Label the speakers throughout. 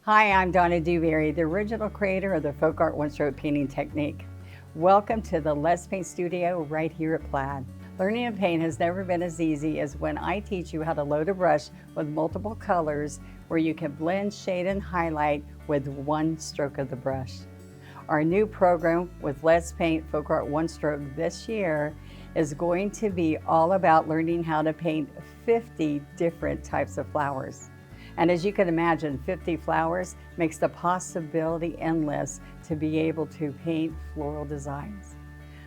Speaker 1: Hi, I'm Donna Dewberry, the original creator of the FolkArt one-stroke painting technique. Welcome to the Let's Paint Studio right here at Plaid. Learning to paint has never been as easy as when I teach you how to load a brush with multiple colors where you can blend, shade, and highlight with one stroke of the brush. Our new program with Let's Paint FolkArt One Stroke this year is going to be all about learning how to paint 50 different types of flowers. And as you can imagine, 50 flowers makes the possibility endless to be able to paint floral designs.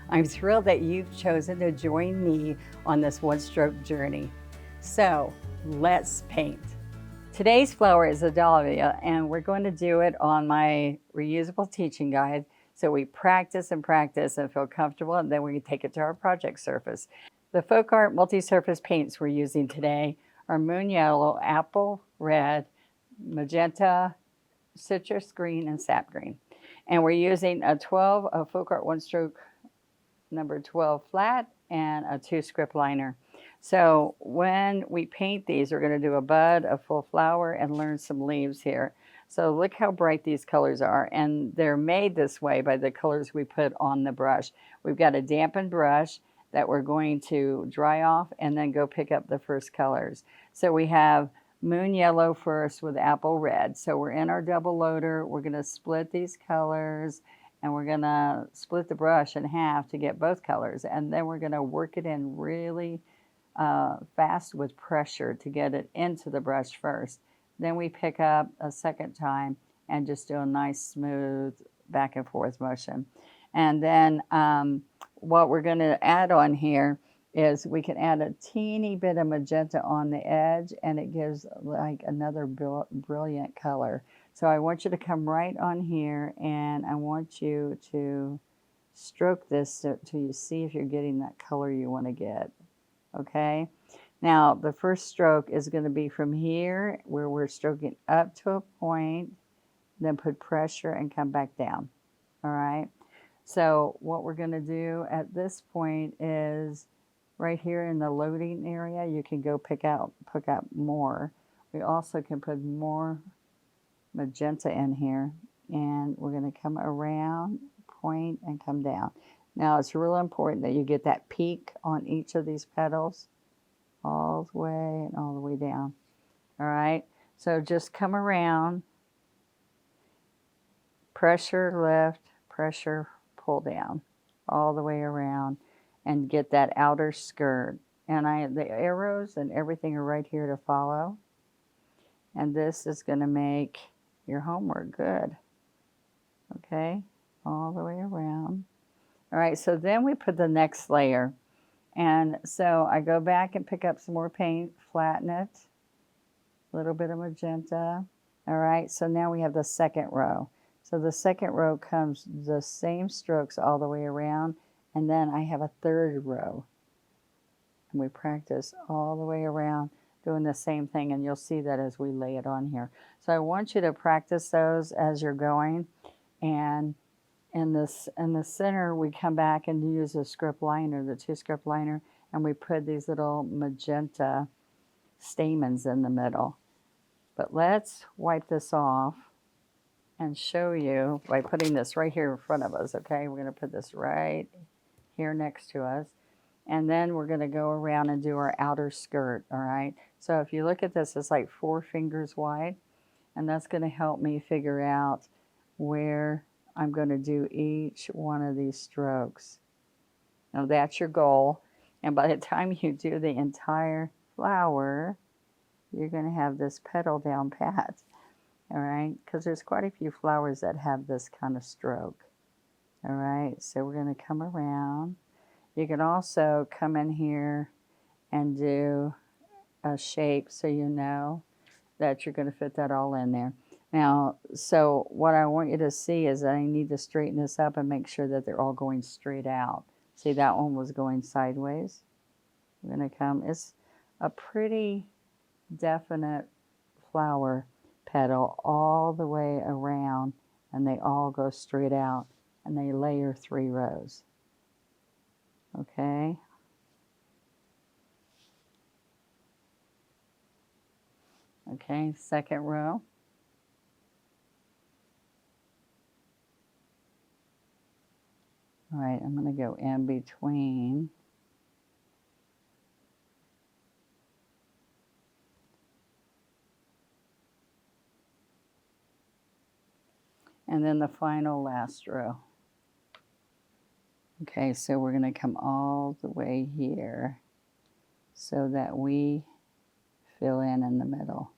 Speaker 1: I'm thrilled that you've chosen to join me on this one-stroke journey. So let's paint. Today's flower is a Dahlia, and we're going to do it on my reusable teaching guide. So we practice and practice and feel comfortable, and then we can take it to our project surface. The FolkArt multi-surface paints we're using today are moon yellow, apple red, magenta, citrus green, and sap green. And we're using a FolkArt one stroke number 12 flat and a 2 script liner. So when we paint these, we're going to do a bud, a full flower, and learn some leaves here. So look how bright these colors are, and they're made this way by the colors we put on the brush. We've got a dampened brush that we're going to dry off and then go pick up the first colors. So we have moon yellow first with apple red. So we're in our double loader. We're going to split these colors, and we're going to split the brush in half to get both colors. And then we're going to work it in really fast with pressure to get it into the brush first. Then we pick up a second time and just do a nice smooth back and forth motion. And then what we're going to add on here is we can add a teeny bit of magenta on the edge, and it gives like another brilliant color. So I want you to come right on here, and I want you to stroke this till you see if you're getting that color you want to get. Okay? Now, the first stroke is going to be from here, where we're stroking up to a point, then put pressure and come back down. All right? So what we're going to do at this point is right here in the loading area, you can go pick out more. We also can put more magenta in here, and we're going to come around, point, and come down. Now it's real important that you get that peak on each of these petals all the way and all the way down. All right, so just come around, pressure lift, pressure pull down all the way around, and get that outer skirt. And the arrows and everything are right here to follow. And this is going to make your homework good. Okay, all the way around. All right, so then we put the next layer. And so I go back and pick up some more paint, flatten it, a little bit of magenta. All right, so now we have the second row. So the second row comes the same strokes all the way around, and then I have a third row. And we practice all the way around doing the same thing, and you'll see that as we lay it on here. So I want you to practice those as you're going. And in the center, we come back and use a script liner, the 2 script liner, and we put these little magenta stamens in the middle. But let's wipe this off and show you by putting this right here in front of us, okay? We're going to put this right here next to us. And then we're going to go around and do our outer skirt, all right? So if you look at this, it's like 4 fingers wide, and that's going to help me figure out where I'm going to do each one of these strokes. Now that's your goal, and by the time you do the entire flower, you're going to have this petal down pat. All right, because there's quite a few flowers that have this kind of stroke. All right, so we're going to come around. You can also come in here and do a shape so you know that you're going to fit that all in there. Now, so what I want you to see is that I need to straighten this up and make sure that they're all going straight out. See, that one was going sideways. We're going to come, it's a pretty definite flower petal all the way around, and they all go straight out, and they layer 3 rows. Okay. Okay, second row. All right, I'm going to go in between. And then the final last row. Okay, so we're going to come all the way here so that we fill in the middle.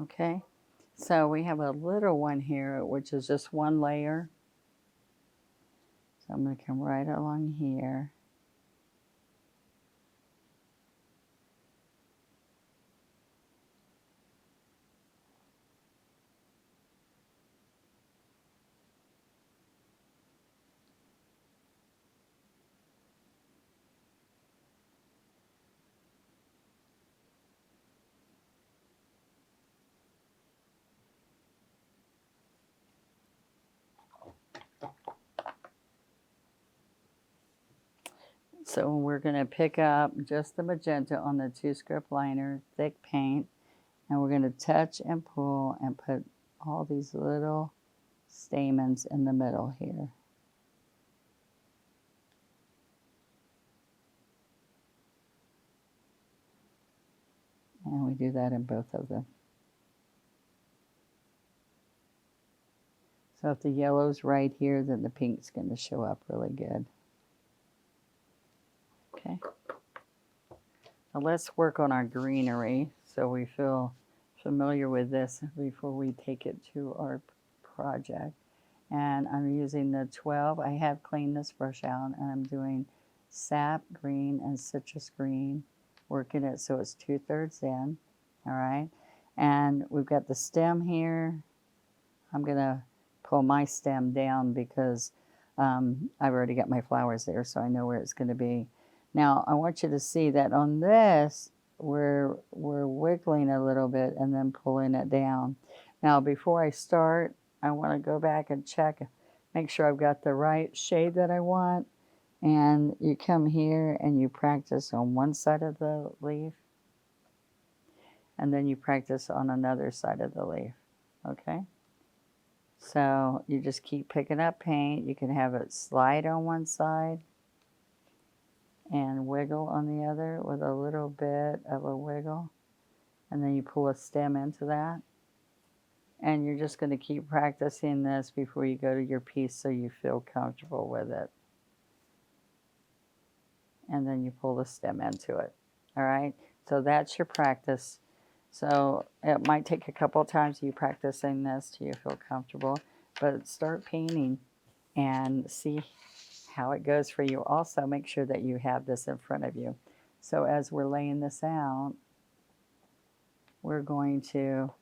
Speaker 1: Okay, so we have a little one here, which is just one layer. So I'm going to come right along here. So we're going to pick up just the magenta on the 2-script liner, thick paint, and we're going to touch and pull and put all these little stamens in the middle here. And we do that in both of them. So if the yellow's right here, then the pink's going to show up really good. Okay. Now let's work on our greenery so we feel familiar with this before we take it to our project. And I'm using the 12. I have cleaned this brush out, and I'm doing sap green and citrus green, working it so it's 2/3 in. All right. And we've got the stem here. I'm going to pull my stem down because I've already got my flowers there, so I know where it's going to be. Now, I want you to see that on this, we're wiggling a little bit and then pulling it down. Now, before I start, I want to go back and check, make sure I've got the right shade that I want. And you come here and you practice on one side of the leaf, and then you practice on another side of the leaf, okay? So you just keep picking up paint. You can have it slide on one side and wiggle on the other with a little bit of a wiggle. And then you pull a stem into that. And you're just going to keep practicing this before you go to your piece so you feel comfortable with it. And then you pull the stem into it. All right? So that's your practice. So it might take a couple of times you practicing this till you feel comfortable. But start painting and see how it goes for you. Also, make sure that you have this in front of you. So as we're laying this out, we're going to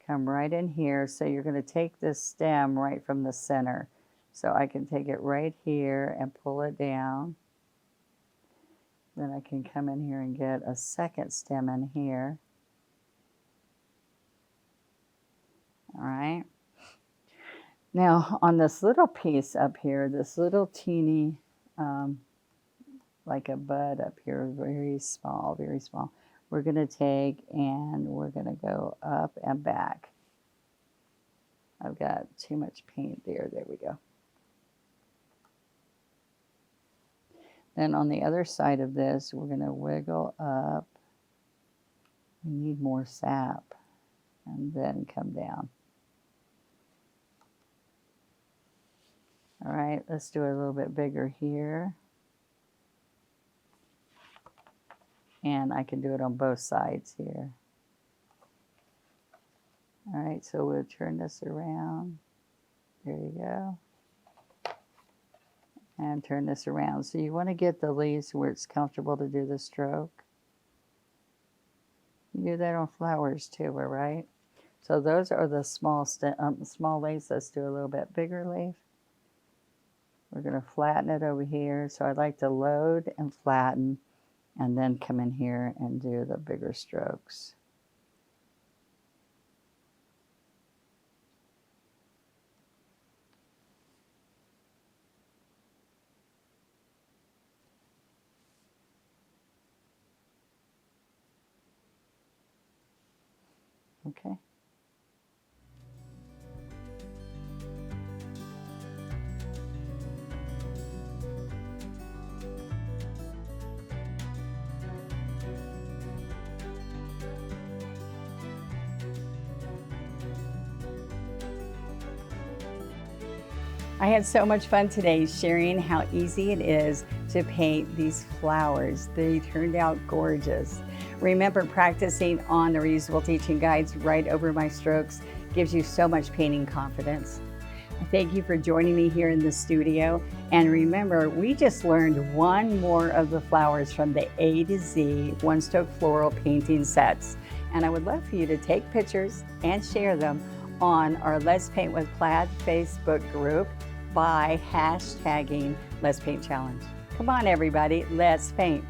Speaker 1: come right in here. So you're going to take this stem right from the center. So I can take it right here and pull it down. Then I can come in here and get a second stem in here. All right. Now, on this little piece up here, this little teeny, like a bud up here, very small, we're going to take and we're going to go up and back. I've got too much paint there. There we go. Then on the other side of this, we're going to wiggle up. We need more sap. And then come down. All right, let's do it a little bit bigger here. And I can do it on both sides here. All right, so we'll turn this around. There you go. And turn this around. So you want to get the leaves where it's comfortable to do the stroke. You do that on flowers too, all right? So those are the small leaves. Let's do a little bit bigger leaf. We're going to flatten it over here. So I like to load and flatten and then come in here and do the bigger strokes. Okay. I had so much fun today sharing how easy it is to paint these flowers. They turned out gorgeous. Remember, practicing on the reusable teaching guides right over my strokes gives you so much painting confidence. Thank you for joining me here in the studio. And remember, we just learned one more of the flowers from the A to Z one-stroke floral painting sets. And I would love for you to take pictures and share them on our Let's Paint with Plaid Facebook group by hashtagging Let's Paint Challenge. Come on, everybody, let's paint.